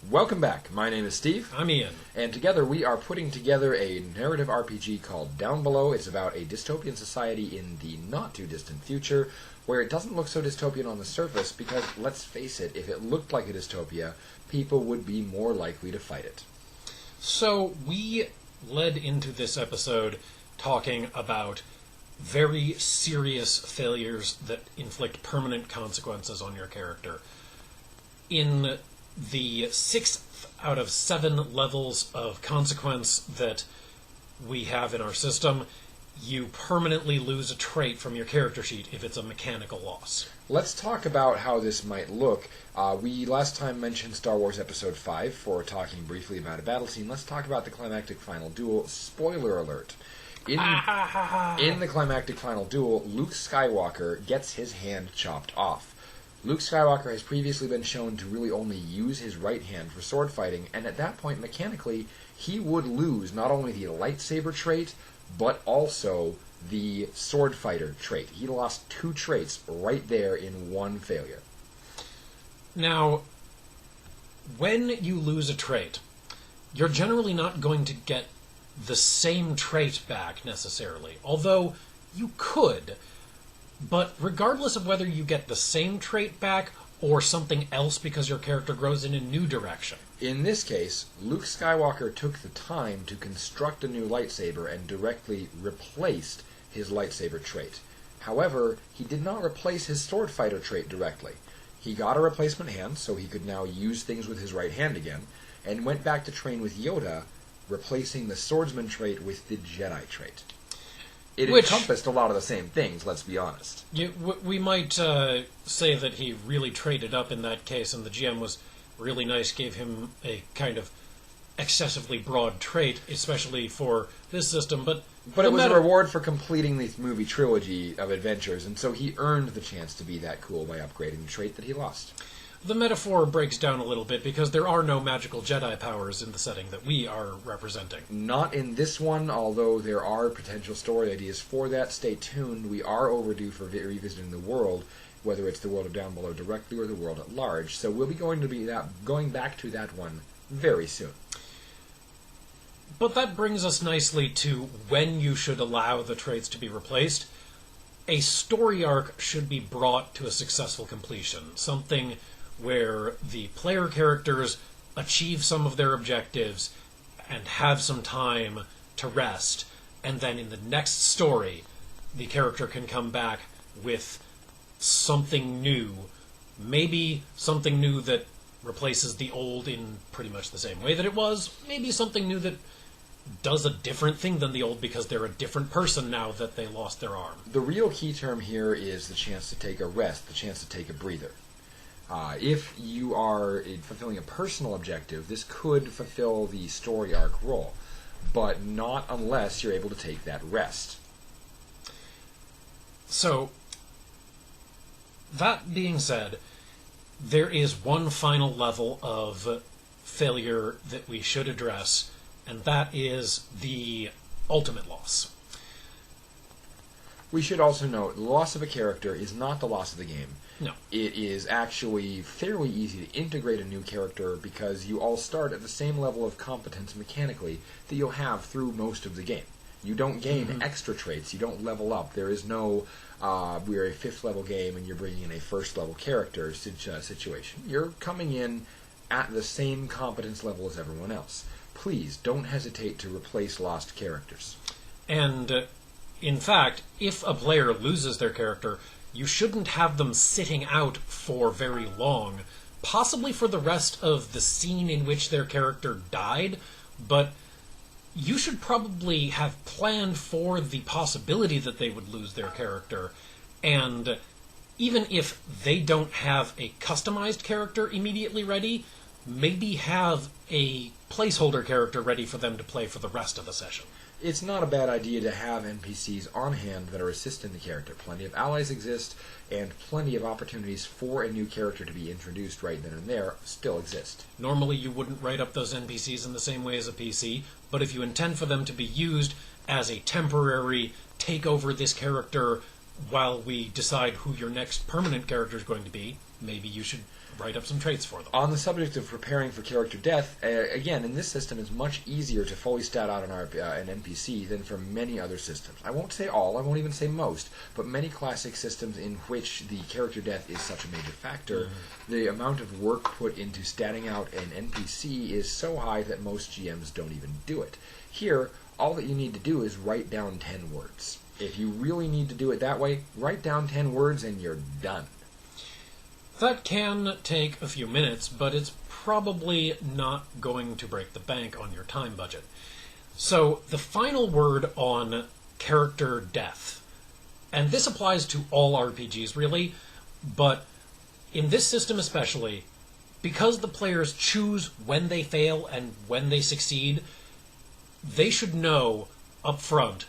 Welcome back. My name is Steve. I'm Ian. And together we are putting together a narrative RPG called Downbelow. It's about a dystopian society in the not-too-distant future, where it doesn't look so dystopian on the surface because, let's face it, if it looked like a dystopia, people would be more likely to fight it. So we led into this episode talking about very serious failures that inflict permanent consequences on your character. In the 6th out of 7 levels of consequence that we have in our system, you permanently lose a trait from your character sheet if it's a mechanical loss. Let's talk about how this might look. We last time mentioned Star Wars Episode 5 for talking briefly about a battle scene. Let's talk about the climactic final duel. Spoiler alert. In the climactic final duel, Luke Skywalker gets his hand chopped off. Luke Skywalker has previously been shown to really only use his right hand for sword fighting, and at that point, mechanically, he would lose not only the lightsaber trait, but also the sword fighter trait. He lost 2 traits right there in one failure. Now, when you lose a trait, you're generally not going to get the same trait back, necessarily. Although, you could. But regardless of whether you get the same trait back or something else because your character grows in a new direction. In this case, Luke Skywalker took the time to construct a new lightsaber and directly replaced his lightsaber trait. However, he did not replace his sword fighter trait directly. He got a replacement hand, so he could now use things with his right hand again, and went back to train with Yoda, replacing the swordsman trait with the Jedi trait. It encompassed a lot of the same things, let's be honest. We might say that he really traded up in that case, and the GM was really nice, gave him a kind of excessively broad trait, especially for this system. But it was a reward for completing the movie trilogy of adventures, and so he earned the chance to be that cool by upgrading the trait that he lost. The metaphor breaks down a little bit because there are no magical Jedi powers in the setting that we are representing. Not in this one, although there are potential story ideas for that. Stay tuned. We are overdue for revisiting the world, whether it's the world of Downbelow directly or the world at large. So we'll be going back to that one very soon. But that brings us nicely to when you should allow the traits to be replaced. A story arc should be brought to a successful completion. Something where the player characters achieve some of their objectives and have some time to rest, and then in the next story, the character can come back with something new. Maybe something new that replaces the old in pretty much the same way that it was. Maybe something new that does a different thing than the old because they're a different person now that they lost their arm. The real key term here is the chance to take a rest, the chance to take a breather. If you are fulfilling a personal objective, this could fulfill the story arc role, but not unless you're able to take that rest. So, that being said, there is one final level of failure that we should address, and that is the ultimate loss. We should also note, the loss of a character is not the loss of the game. No. It is actually fairly easy to integrate a new character because you all start at the same level of competence mechanically that you'll have through most of the game. You don't gain extra traits. You don't level up. There is no, we're a 5th level game and you're bringing in a 1st level character situation. You're coming in at the same competence level as everyone else. Please, don't hesitate to replace lost characters. And, in fact, if a player loses their character, you shouldn't have them sitting out for very long, possibly for the rest of the scene in which their character died, but you should probably have planned for the possibility that they would lose their character, and even if they don't have a customized character immediately ready, maybe have a placeholder character ready for them to play for the rest of the session. It's not a bad idea to have NPCs on hand that are assisting the character. Plenty of allies exist, and plenty of opportunities for a new character to be introduced right then and there still exist. Normally you wouldn't write up those NPCs in the same way as a PC, but if you intend for them to be used as a temporary take over this character while we decide who your next permanent character is going to be, maybe you should write up some traits for them. On the subject of preparing for character death, again, in this system, it's much easier to fully stat out an NPC than for many other systems. I won't say all, I won't even say most, but many classic systems in which the character death is such a major factor, the amount of work put into statting out an NPC is so high that most GMs don't even do it. Here, all that you need to do is write down 10 words. If you really need to do it that way, write down 10 words and you're done. That can take a few minutes, but it's probably not going to break the bank on your time budget. So, the final word on character death, and this applies to all RPGs really, but in this system especially, because the players choose when they fail and when they succeed, they should know up front,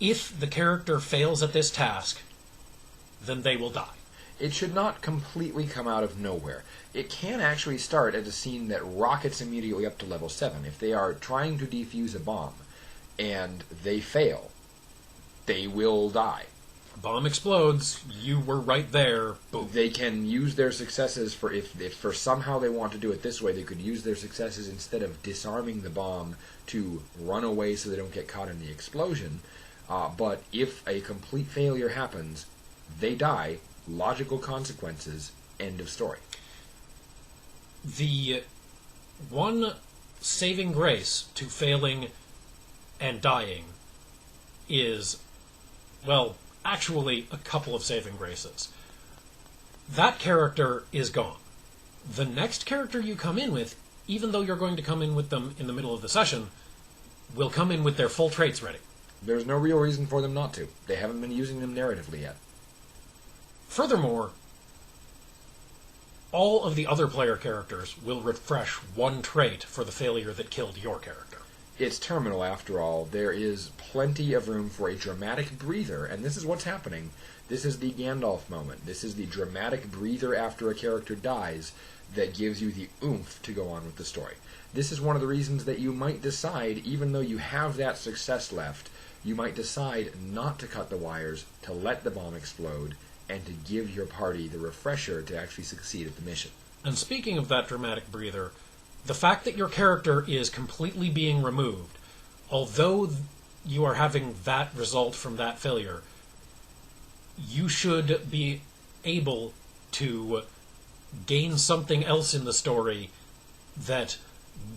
if the character fails at this task, then they will die. It should not completely come out of nowhere. It can actually start at a scene that rockets immediately up to level 7. If they are trying to defuse a bomb and they fail, they will die. A bomb explodes, you were right there, boom. They can use their successes for, if for somehow they want to do it this way, they could use their successes instead of disarming the bomb to run away so they don't get caught in the explosion. But if a complete failure happens, they die. Logical consequences, end of story. The one saving grace to failing and dying is, well, actually a couple of saving graces. That character is gone. The next character you come in with, even though you're going to come in with them in the middle of the session, will come in with their full traits ready. There's no real reason for them not to. They haven't been using them narratively yet. Furthermore, all of the other player characters will refresh one trait for the failure that killed your character. It's terminal, after all. There is plenty of room for a dramatic breather, and this is what's happening. This is the Gandalf moment. This is the dramatic breather after a character dies that gives you the oomph to go on with the story. This is one of the reasons that you might decide, even though you have that success left, you might decide not to cut the wires, to let the bomb explode, and to give your party the refresher to actually succeed at the mission. And speaking of that dramatic breather, the fact that your character is completely being removed, although you are having that result from that failure, you should be able to gain something else in the story that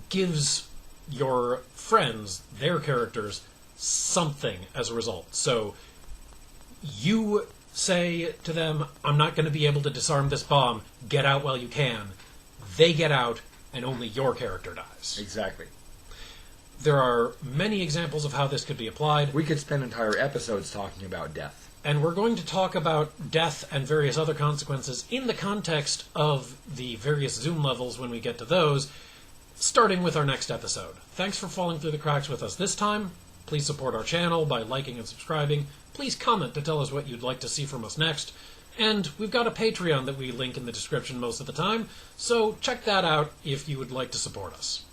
gives your friends, their characters, something as a result. So you say to them, I'm not going to be able to disarm this bomb, get out while you can. They get out, and only your character dies. Exactly. There are many examples of how this could be applied. We could spend entire episodes talking about death. And we're going to talk about death and various other consequences in the context of the various Zoom levels when we get to those, starting with our next episode. Thanks for falling through the cracks with us this time. Please support our channel by liking and subscribing. Please comment to tell us what you'd like to see from us next. And we've got a Patreon that we link in the description most of the time, so check that out if you would like to support us.